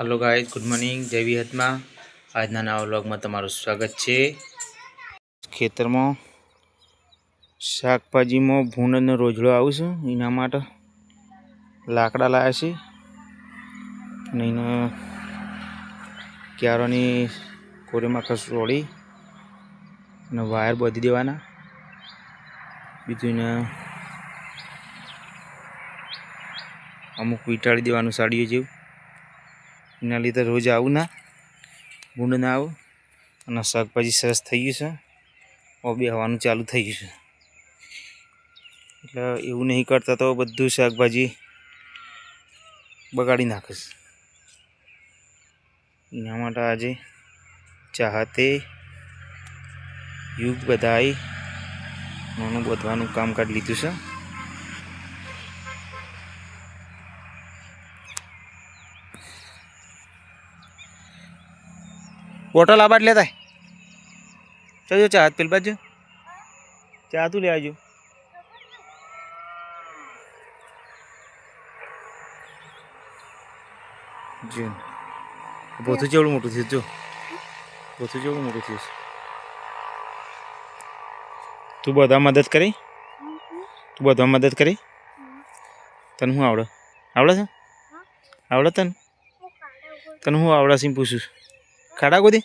Hello guys, good morning, जय विहतमा। आज नवा व्लॉग में तमारू स्वागत है। खेतर में शाकभाजी में भूंड रोजड़ो आवे छे एना माटे लाकड़ा लाया छे ने एने क्यारोनी कोरे में कसोड़ी ने वायर बांधी देवाना। बीजू ने अमुक वीटाड़ी देवानुं साड़ीओ जेवुं। एना लीधे रोज आવું ना भूंड ना आवे અને શાકભાજી સરસ થઈ ગયું છે। ઓબે હવાનું ચાલુ થઈ ગયું છે એટલે એવું નહીં કરતા તો બધું શાકભાજી બગાડી નાખે છે। એના માટે આજે ચાહતે યુગ બધાએ નાનું બધવાનું કામકાજ લીધું છે। बोटल आबाद लेता है चलो चाह पिल बाजू चाह तू ले आजू जी बहुत जेवड़ मोटू थी जो बहुत जेवड़ मोटू थी। तू बधा मदद करी तन हूँ आवड़े आवड़े छे आवड़े तन हूँ आवड़ा सी पूछू खाड़ा गोदी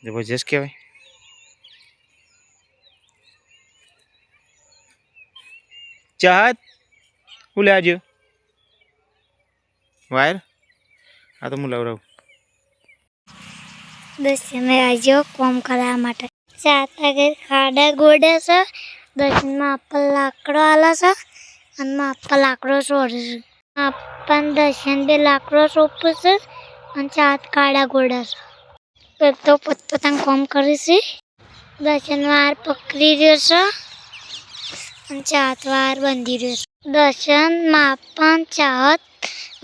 जबरदस्त कहवाय। चाहत हूँ ले आजो वायर आ तो मुँह लवराव दर्शन में आजो कम करा माटे चाहत अगर खाड़ा गोडे से दर्शन में अपन लाकड़ो आला से अन में अपन लाकड़ो सोड़े से अपन दर्शन दे लाकड़ो सोपे से अन चाहत खाड़ा गोडे से फिर तो पत्तो तंग कम करे से दर्शन वार पकड़ी रह्यो से अन चाहत वार बंधी रह्यो से दर्शन में अपन चाहत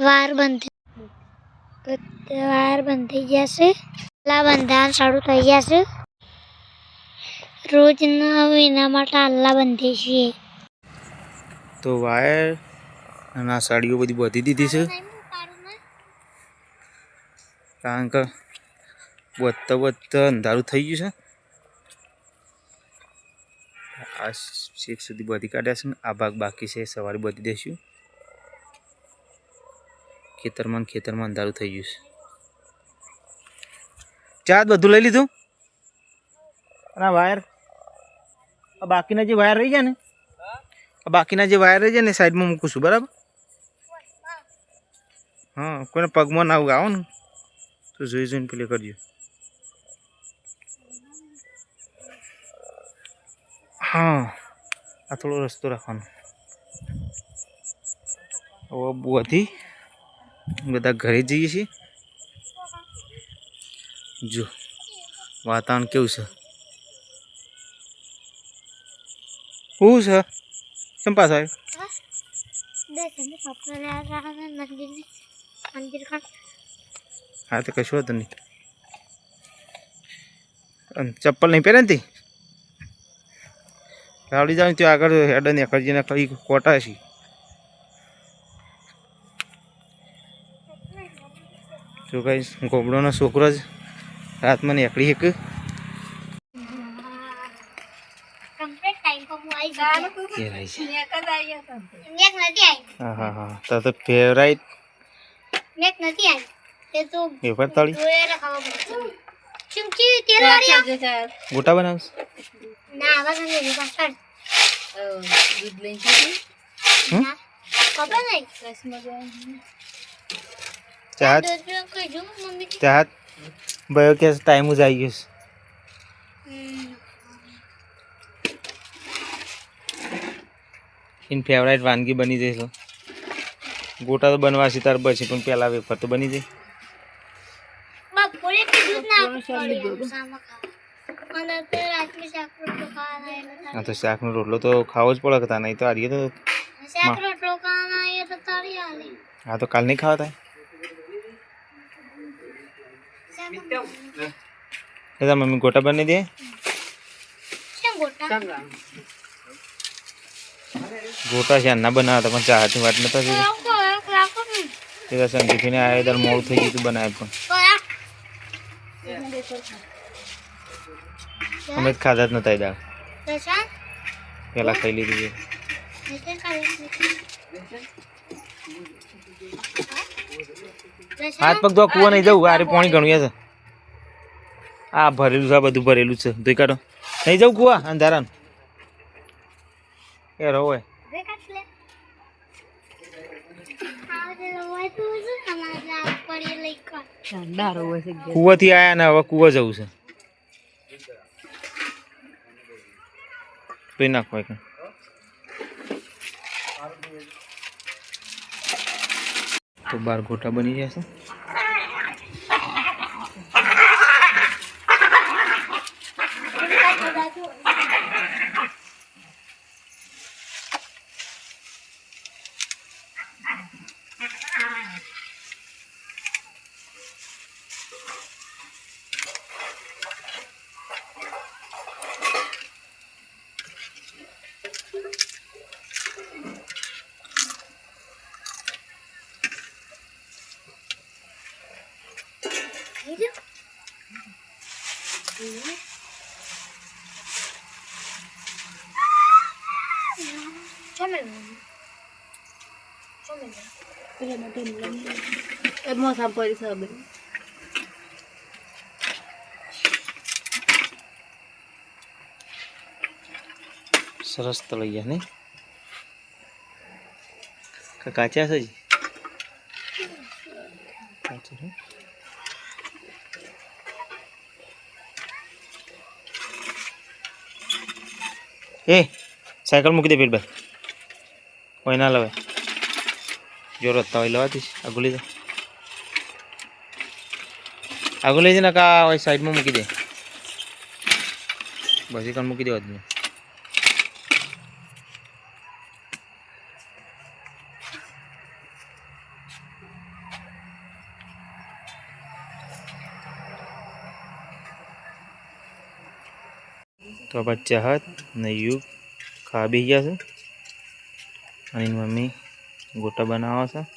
वार बंधी वार बंधी जैसे ला बंधान चालू થઈ જશે। रोज नवीना माटे आल्ला बंधे छे तो वायर અને આ સાડીઓ બધી બાંધી દીધી છે કારણ કે વધતા અંધારું થઈ ગયું છે। આ શેક સુધી બાંધી કાઢ્યા છે। આ ભાગ બાકી છે સવારે બાંધી દઈશું। ખેતરમાં અંધારું થઈ ગયું છે। ચાત બધું લઈ લીધું અને આ વાયર આ બાકીના જે વાયર રહી જાય ને સાઈડમાં મૂકું છું બરાબર। हाँ कोई पगमा ना आओ ने तो जोई पेले करजो। हाँ आ थोड़ो रस्तो रखवानो बधी बधा घरे जईए छीए। जो वातावरण केवुं छे हूँ छे चंपा साहेब हाँ तो कशो तो नहीं चप्पल नहीं पहरे थी लावड़ी जाओ तो आगे हेड ने करजी ने कई कोटा सी जो कई गोबड़ो ना छोकरो रात में एकड़ी एक हाँ हाँ हाँ तो फेवरेट ये पर ताली गोटा बनाओ ना आवाज नहीं पाछड़ दूध लें कपड़ा नहीं चाहत भयो के टाइम हो जाएगी इन फेवरेट वानगी बनी जाए तो गोटा तो बनवा सी तार बची पण पहला वेफर तो बनी जाए। बपोरे के दूध ना सामा खा અને તે રાતમાં શાક રોટલો ખાવાના हाँ तो शाक नो रोटलो तो खाओ ज पड़े नहीं तो आज तो शाक रोटलो खाना ये तो तारी आली। हाँ तो कल नहीं खावा था दादा मम्मी गोटा बने दे गोटा से अन्ना बना था चाहती बात नहीं એ સંગીતને આવ્યા ત્યારે મોડું થઈ ગયું હતું બનાવે પણ અમે જ ખાધા જ નતા એ દાળ પેલા ખાઈ લીધું છે હાથ પગ તો કૂવા નહીં જવું આરે પાણી ઘણું છે આ ભરેલું છે આ બધું ભરેલું છે ધોઈ કાઢો નહીં જવું કૂવા અંધારાનું એ રહો હોય કૂવાથી આયા ને હવે કૂવા જવું છે ધોઈ નાખો એક તો બાર ગોટા બની જશે સરસ તળાઈ ગયા નહીં કાચા છે એ સાયકલ મૂકી દે પેટ ભાઈ કોઈ ના લવાય જો રસ્તા હોય લવાતી આગળ લઈ જા આગળ લઈ જાય ને કા સાઈડમાં મૂકી દે બસ એક મૂકી દેવા તમે તો બચ્ચા હાથ ને યુગ ખા બી ગયા છે અને મમ્મી ગોટા બનાવે છે